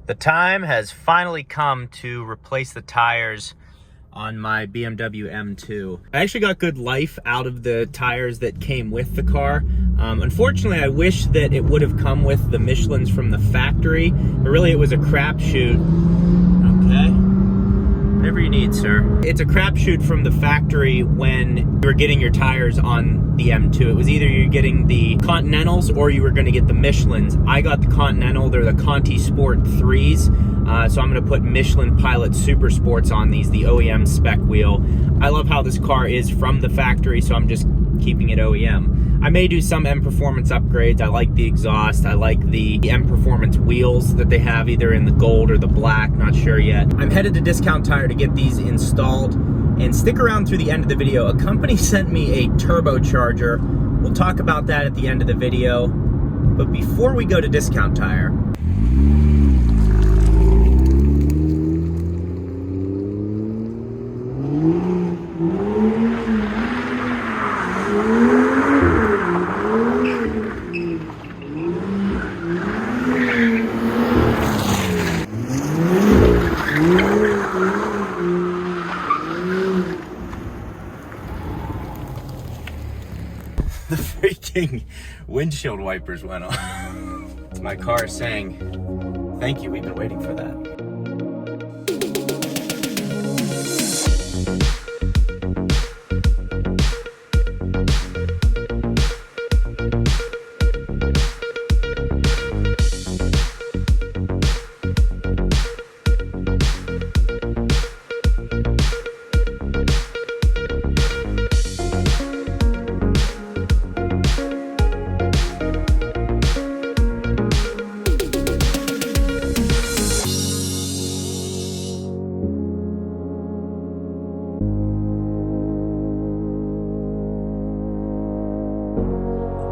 The time has finally come to replace the tires on my BMW M2. I actually got good life out of the tires that came with the car. Unfortunately, I wish that it would have come with the Michelins from the factory, but really it was a crapshoot. Okay. Whatever you need, sir. It's a crapshoot from the factory when you were getting your tires on the M2. It was either you're getting the Continentals or you were going to get the Michelins. I got the Continental. They're the Contisport 3s. So I'm going to put Michelin Pilot Super Sports on these, the OEM spec wheel. I love how this car is from the factory, so I'm just keeping it OEM. I may do some M Performance upgrades. I like the exhaust. I like the M Performance wheels that they have either in the gold or the black, not sure yet. I'm headed to Discount Tire to get these installed, and stick around through the end of the video. A company sent me a turbocharger. We'll talk about that at the end of the video. But before we go to Discount Tire, the freaking windshield wipers went on. It's my car saying, thank you, we've been waiting for that.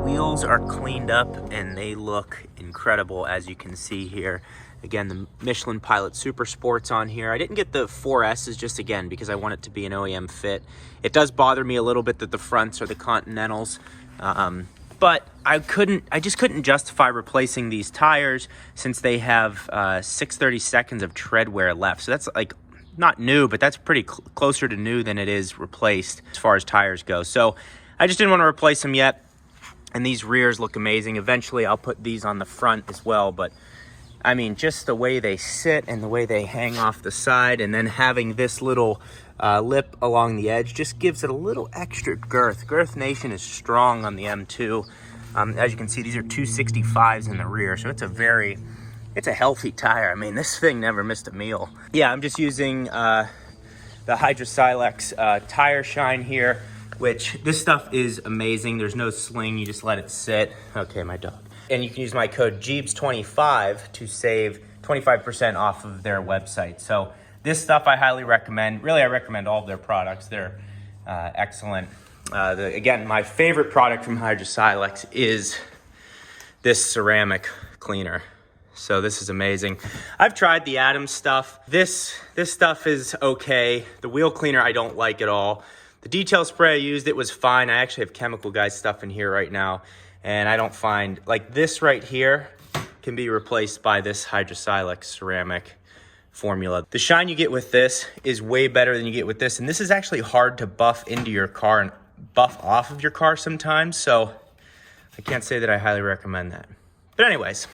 Wheels are cleaned up and they look incredible, as you can see here. Again, the Michelin Pilot Super Sports on here. I didn't get the 4S's just again because I want it to be an OEM fit. It does bother me a little bit that the fronts are the Continentals, but I just couldn't justify replacing these tires since they have 6/32 of tread wear left. So that's like not new, but that's pretty closer to new than it is replaced as far as tires go. So I just didn't want to replace them yet. And these rears look amazing. Eventually I'll put these on the front as well, but I mean, just the way they sit and the way they hang off the side, and then having this little lip along the edge just gives it a little extra girth. Girth Nation is strong on the M2. As you can see, these are 265s in the rear, so it's a healthy tire. I mean, this thing never missed a meal. Yeah, I'm just using the Hydro-Silex tire shine here, which this stuff is amazing. There's no sling, you just let it sit. Okay, my dog. And you can use my code Jeeps25 to save 25% off of their website. So this stuff I highly recommend. Really, I recommend all of their products. They're excellent. Again, my favorite product from Hydro-Silex is this ceramic cleaner. So this is amazing. I've tried the Adams stuff. This stuff is okay. The wheel cleaner I don't like at all. The detail spray I used, it was fine. I actually have Chemical Guy stuff in here right now, and I don't find, like this right here can be replaced by this Hydro-Silex ceramic formula. The shine you get with this is way better than you get with this, and this is actually hard to buff into your car and buff off of your car sometimes, so I can't say that I highly recommend that. But anyways,